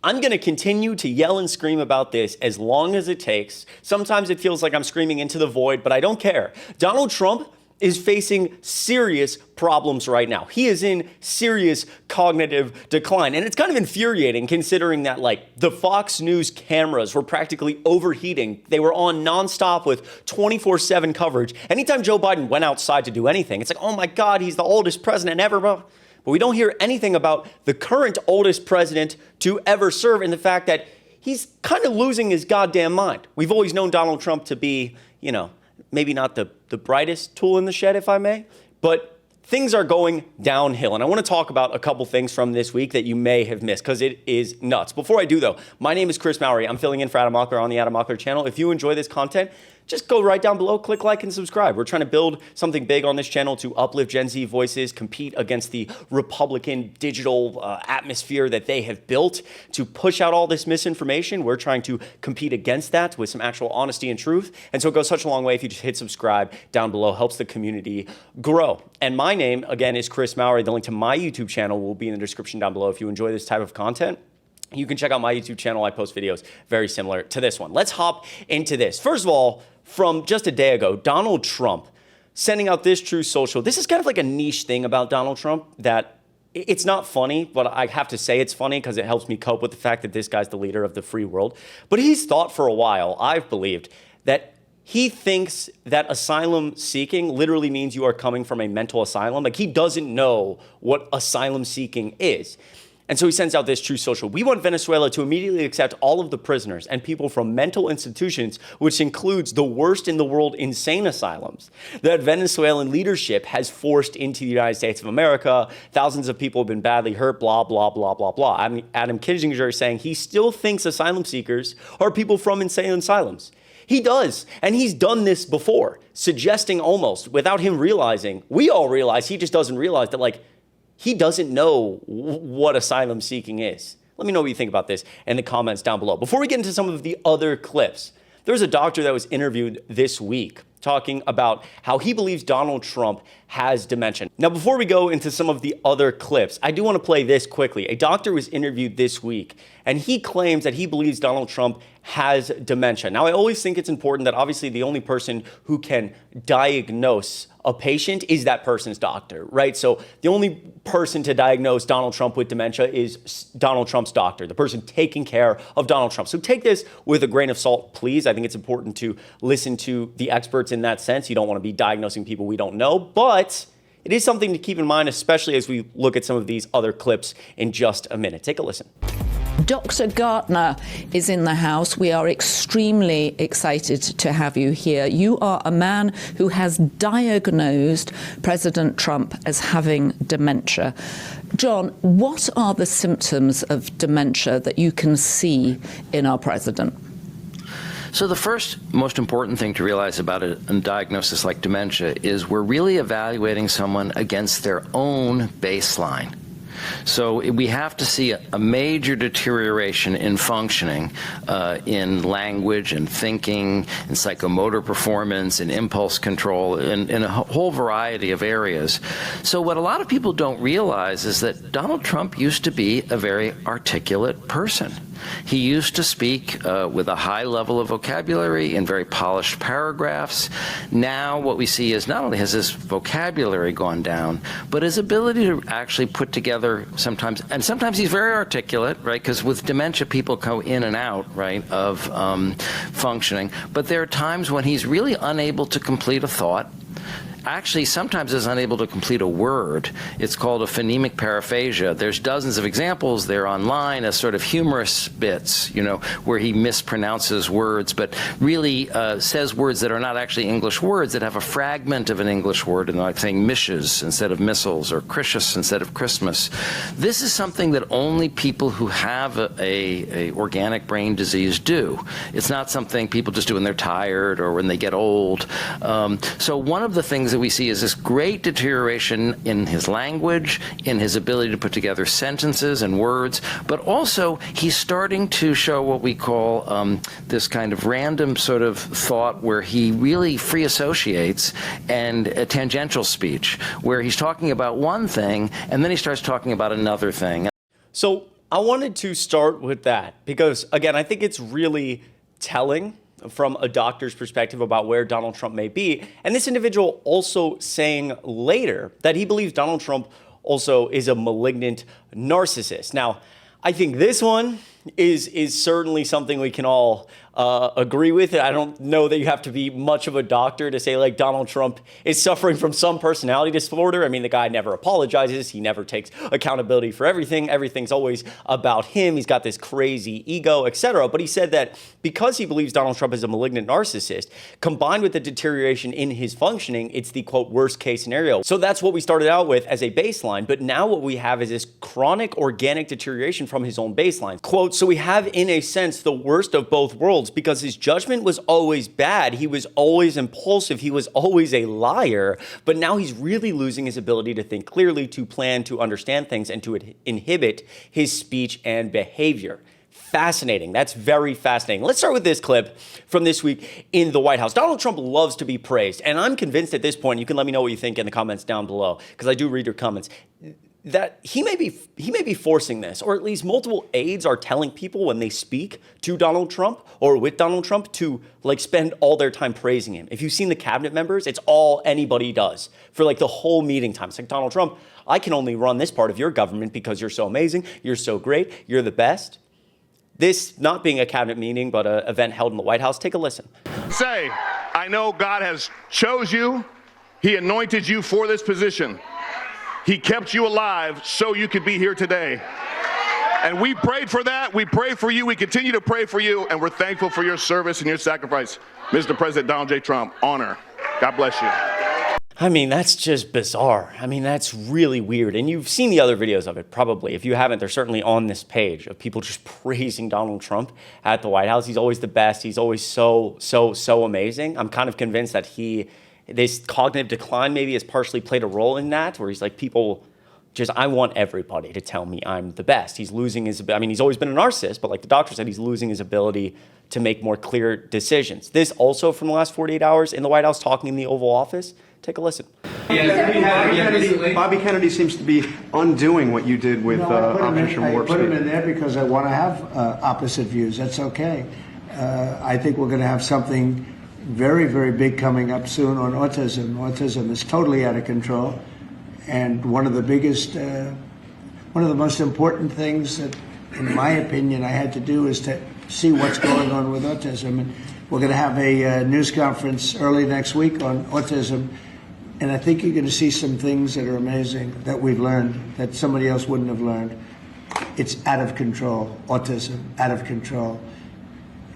I'm going to continue to yell and scream about this as long as it takes. Sometimes it feels like I'm screaming into the void, but I don't care. Donald Trump is facing serious problems right now. He is in serious cognitive decline. And it's kind of infuriating considering that, like, the Fox News cameras were practically overheating. They were on nonstop with 24/7 coverage. Anytime Joe Biden went outside to do anything, it's like, oh my God, he's the oldest president ever. But we don't hear anything about the current oldest president to ever serve, and the fact that he's kind of losing his goddamn mind. We've always known Donald Trump to be, you know, maybe not the brightest tool in the shed, if I may, but things are going downhill. And I want to talk about a couple things from this week that you may have missed, because it is nuts. Before I do, though, my name is Chris Mowrey. I'm filling in for Adam Mockler on the Adam Mockler channel. If you enjoy this content, just go right down below, click like and subscribe. We're trying to build something big on this channel to uplift Gen Z voices, compete against the Republican digital atmosphere that they have built to push out all this misinformation. We're trying to compete against that with some actual honesty and truth. And so it goes such a long way if you just hit subscribe down below, helps the community grow. And my name, again, is Chris Mowrey. The link to my YouTube channel will be in the description down below if you enjoy this type of content. You can check out my YouTube channel. I post videos very similar to this one. Let's hop into this. First of all, from just a day ago, Donald Trump sending out this True Social. This is kind of like a niche thing about Donald Trump that it's not funny, but I have to say it's funny because it helps me cope with the fact that this guy's the leader of the free world. But he's thought for a while, I've believed, that he thinks that asylum seeking literally means you are coming from a mental asylum. Like, he doesn't know what asylum seeking is. And so he sends out this True Social. We want Venezuela to immediately accept all of the prisoners and people from mental institutions, which includes the worst in the world insane asylums that Venezuelan leadership has forced into the United States of America. Thousands of people have been badly hurt, blah, blah, blah, blah, blah. I mean, Adam Kinzinger is saying he still thinks asylum seekers are people from insane asylums. He does, and he's done this before, suggesting almost, without him realizing, we all realize, he just doesn't realize that, like, he doesn't know what asylum seeking is. Let me know what you think about this in the comments down below. Before we get into some of the other clips, there's a doctor that was interviewed this week talking about how he believes Donald Trump has dementia. Now, before we go into some of the other clips, I do want to play this quickly. A doctor was interviewed this week, and he claims that he believes Donald Trump has dementia. Now, I always think it's important that obviously the only person who can diagnose a patient is that person's doctor, right? So the only person to diagnose Donald Trump with dementia is Donald Trump's doctor, the person taking care of Donald Trump. So take this with a grain of salt, please. I think it's important to listen to the experts in that sense. You don't want to be diagnosing people we don't know, but it is something to keep in mind, especially as we look at some of these other clips in just a minute. Take a listen. Dr. Gartner is in the house. We are extremely excited to have you here. You are a man who has diagnosed President Trump as having dementia. John, what are the symptoms of dementia that you can see in our president? So the first most important thing to realize about a diagnosis like dementia is we're really evaluating someone against their own baseline. So we have to see a major deterioration in functioning, in language and thinking, in psychomotor performance, in impulse control, in a whole variety of areas. So what a lot of people don't realize is that Donald Trump used to be a very articulate person. He used to speak with a high level of vocabulary in very polished paragraphs. Now what we see is not only has his vocabulary gone down, but his ability to actually put together sometimes he's very articulate, right? Because with dementia, people go in and out, right, of functioning. But there are times when he's really unable to complete a thought. Actually, sometimes is unable to complete a word. It's called a phonemic paraphasia. There's dozens of examples there online as sort of humorous bits, you know, where he mispronounces words, but really says words that are not actually English words, that have a fragment of an English word, and like saying mishes instead of missiles, or Christmas instead of Christmas. This is something that only people who have a organic brain disease do. It's not something people just do when they're tired or when they get old. So one of the things that we see is this great deterioration in his language, in his ability to put together sentences and words, but also he's starting to show what we call this kind of random sort of thought where he really free associates, and a tangential speech where he's talking about one thing and then he starts talking about another thing. So I wanted to start with that because, again, I think it's really telling from a doctor's perspective about where Donald Trump may be. And this individual also saying later that he believes Donald Trump also is a malignant narcissist. Now, I think this one is certainly something we can all agree with. I don't know that you have to be much of a doctor to say like Donald Trump is suffering from some personality disorder. I mean, the guy never apologizes. He never takes accountability for everything. Everything's always about him. He's got this crazy ego, etc. But he said that because he believes Donald Trump is a malignant narcissist, combined with the deterioration in his functioning, it's the quote worst case scenario. So that's what we started out with as a baseline. But now what we have is this chronic organic deterioration from his own baseline. Quote, so we have in a sense the worst of both worlds because his judgment was always bad. He was always impulsive. He was always a liar. But now he's really losing his ability to think clearly, to plan, to understand things, and to inhibit his speech and behavior. Fascinating. That's very fascinating. Let's start with this clip from this week in the White House. Donald Trump loves to be praised. And I'm convinced at this point, you can let me know what you think in the comments down below, because I do read your comments, that he may be forcing this, or at least multiple aides are telling people when they speak to Donald Trump or with Donald Trump to like spend all their time praising him. If you've seen the cabinet members, it's all anybody does for like the whole meeting time. It's like, Donald Trump, I can only run this part of your government because you're so amazing, you're so great, you're the best. This not being a cabinet meeting, but an event held in the White House. Take a listen. Say, I know God has chose you. He anointed you for this position. He kept you alive so you could be here today. And we prayed for that. We prayed for you. We continue to pray for you. And we're thankful for your service and your sacrifice. Mr. President Donald J. Trump, honor. God bless you. I mean, that's just bizarre. I mean, that's really weird. And you've seen the other videos of it, probably. If you haven't, they're certainly on this page of people just praising Donald Trump at the White House. He's always the best. He's always so amazing. I'm kind of convinced that this cognitive decline maybe has partially played a role in that, where he's like, people just, I want everybody to tell me I'm the best. He's losing his, I mean, he's always been a narcissist, but like the doctor said, he's losing his ability to make more clear decisions. This also from the last 48 hours in the White House talking in the Oval Office. Take a listen. Bobby Kennedy seems to be undoing what you did with Operation Warp Speed. I put him in there because I want to have opposite views. That's okay. I think we're going to have something very, very big coming up soon on autism. Autism is totally out of control. And one of the most important things that, in my opinion, I had to do is to see what's going on with autism. And we're going to have a news conference early next week on autism. And I think you're going to see some things that are amazing that we've learned that somebody else wouldn't have learned. It's out of control, autism, out of control.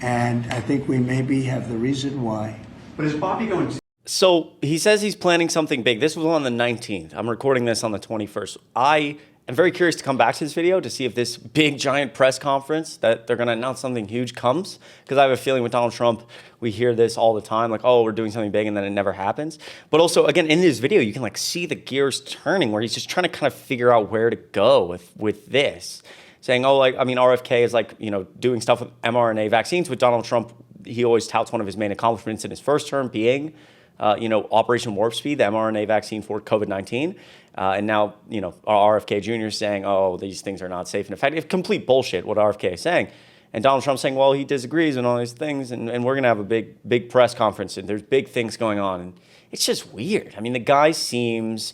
And I think we maybe have the reason why. But is Bobby going to... So he says he's planning something big. This was on the 19th. I'm recording this on the 21st. I am very curious to come back to this video to see if this big, giant press conference that they're going to announce something huge comes. Because I have a feeling with Donald Trump, we hear this all the time, like, oh, we're doing something big, and then it never happens. But also, again, in this video, you can like see the gears turning where he's just trying to kind of figure out where to go with this. Saying, oh, like, I mean, RFK is like, you know, doing stuff with mRNA vaccines. With Donald Trump, he always touts one of his main accomplishments in his first term being, Operation Warp Speed, the mRNA vaccine for COVID-19. And now, RFK Jr. is saying, oh, these things are not safe and effective. Complete bullshit, what RFK is saying. And Donald Trump saying, well, he disagrees on all these things, and we're going to have a big press conference, and there's big things going on. And it's just weird. I mean, the guy seems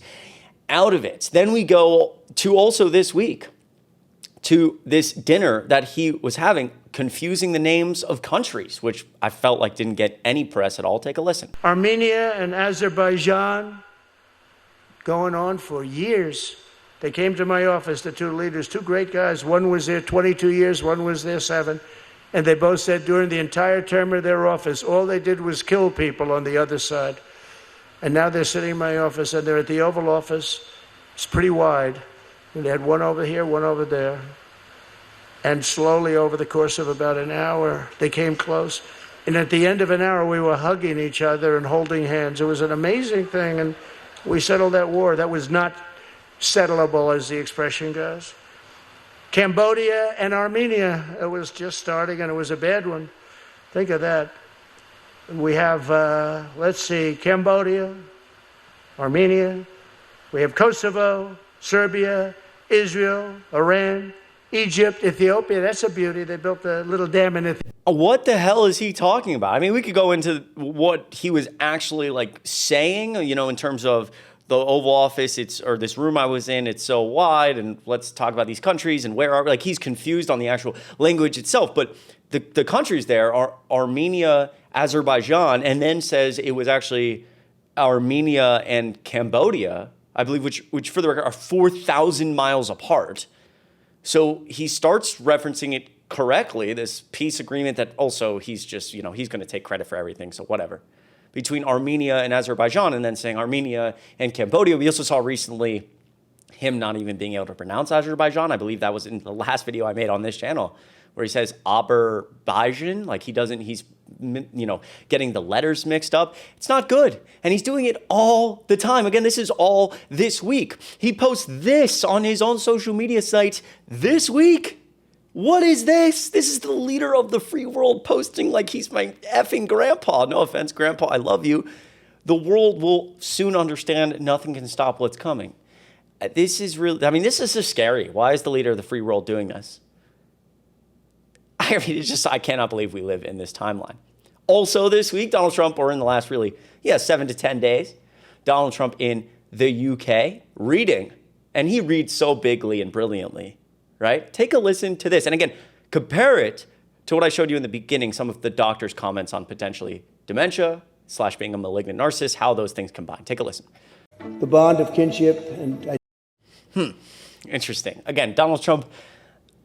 out of it. Then we go to also this week, to this dinner that he was having, confusing the names of countries, which I felt like didn't get any press at all. Take a listen. Armenia and Azerbaijan, going on for years. They came to my office, the two leaders, two great guys. One was there 22 years, one was there 7. And they both said during the entire term of their office, all they did was kill people on the other side. And now they're sitting in my office, and they're at the Oval Office. It's pretty wide. And they had one over here, one over there. And slowly, over the course of about an hour, they came close. And at the end of an hour, we were hugging each other and holding hands. It was an amazing thing, and we settled that war. That was not settleable, as the expression goes. Cambodia and Armenia, it was just starting, and it was a bad one. Think of that. We have, Cambodia, Armenia. We have Kosovo, Serbia, Israel, Iran, Egypt, Ethiopia, that's a beauty. They built a little dam in Ethiopia. What the hell is he talking about? I mean, we could go into what he was actually like saying, you know, in terms of the Oval Office, or this room I was in, it's so wide, and let's talk about these countries and where are, like, he's confused on the actual language itself. But the countries there are Armenia, Azerbaijan, and then says it was actually Armenia and Cambodia, I believe, which for the record are 4,000 miles apart. So he starts referencing it correctly, this peace agreement that also he's just, you know, he's going to take credit for everything, so whatever. Between Armenia and Azerbaijan, and then saying Armenia and Cambodia. We also saw recently him not even being able to pronounce Azerbaijan. I believe that was in the last video I made on this channel, where he says Azerbaijan, like he doesn't, he's, you know, getting the letters mixed up. It's not good. And he's doing it all the time. Again, this is all this week. He posts this on his own social media site this week. What is this? This is the leader of the free world posting like he's my effing grandpa. No offense, grandpa, I love you. The world will soon understand nothing can stop what's coming. This is really, I mean, this is just scary. Why is the leader of the free world doing this? I mean, it's just, I cannot believe we live in this timeline. Also this week, Donald Trump, or in the last 7 to 10 days, Donald Trump in the UK reading. And he reads so bigly and brilliantly, right? Take a listen to this. And again, compare it to what I showed you in the beginning, some of the doctor's comments on potentially dementia / being a malignant narcissist, how those things combine. Take a listen. The bond of kinship and Interesting. Again, Donald Trump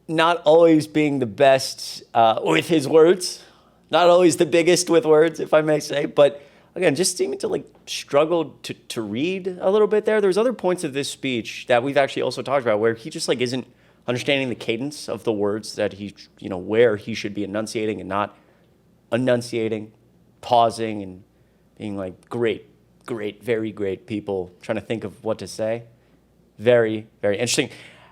not always being the best with his words, not always the biggest with words, if I may say, but again, just seeming to like struggle to read a little bit there. There's other points of this speech that we've actually also talked about where he just like isn't understanding the cadence of the words that he, you know, where he should be enunciating and not enunciating, pausing and being like, great, very great people, trying to think of what to say. Very, very interesting.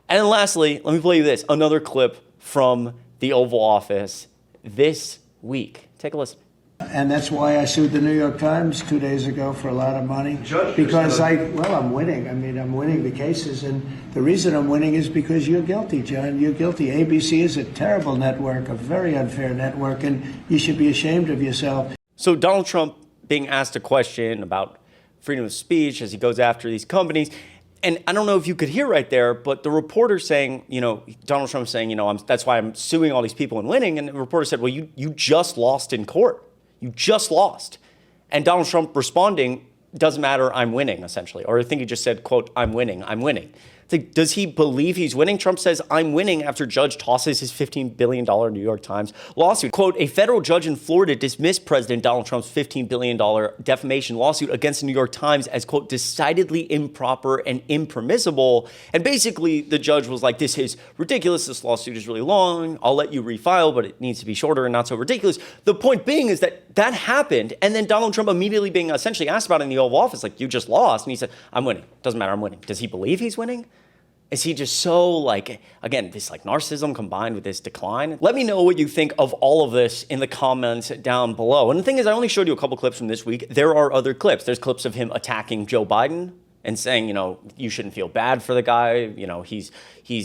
And then lastly, let me play you this, another clip from the Oval Office this week. Take a listen. And that's why I sued the New York Times 2 days ago for a lot of money. Because I'm winning. I mean, I'm winning the cases. And the reason I'm winning is because you're guilty, John. You're guilty. ABC is a terrible network, a very unfair network, and you should be ashamed of yourself. So Donald Trump being asked a question about freedom of speech as he goes after these companies. And I don't know if you could hear right there, but the reporter saying, you know, Donald Trump saying, you know, that's why I'm suing all these people and winning. And the reporter said, well, you just lost in court. You just lost. And Donald Trump responding, doesn't matter, I'm winning, essentially. Or I think he just said, quote, I'm winning. It's like, does he believe he's winning? Trump says, I'm winning after judge tosses his $15 billion New York Times lawsuit. Quote, a federal judge in Florida dismissed President Donald Trump's $15 billion defamation lawsuit against the New York Times as, quote, decidedly improper and impermissible. And basically, the judge was like, this is ridiculous. This lawsuit is really long. I'll let you refile, but it needs to be shorter and not so ridiculous. The point being is that happened. And then Donald Trump immediately being essentially asked about it in the Oval Office, like, you just lost. And he said, I'm winning. Doesn't matter, I'm winning. Does he believe he's winning? Is he just so like, again, this like narcissism combined with this decline? Let me know what you think of all of this in the comments down below. And the thing is, I only showed you a couple clips from this week. There are other clips. There's clips of him attacking Joe Biden and saying, you know, you shouldn't feel bad for the guy. You know, he's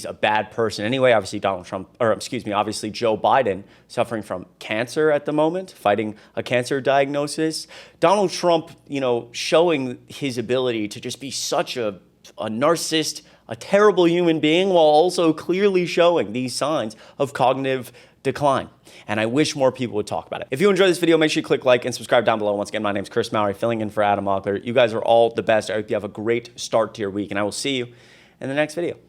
a bad person anyway. Obviously obviously Joe Biden suffering from cancer at the moment, fighting a cancer diagnosis. Donald Trump, you know, showing his ability to just be such a narcissist, a terrible human being, while also clearly showing these signs of cognitive decline. And I wish more people would talk about it. If you enjoyed this video, make sure you click like and subscribe down below. Once again, my name is Chris Mowrey, filling in for Adam Mockler. You guys are all the best. I hope you have a great start to your week, and I will see you in the next video.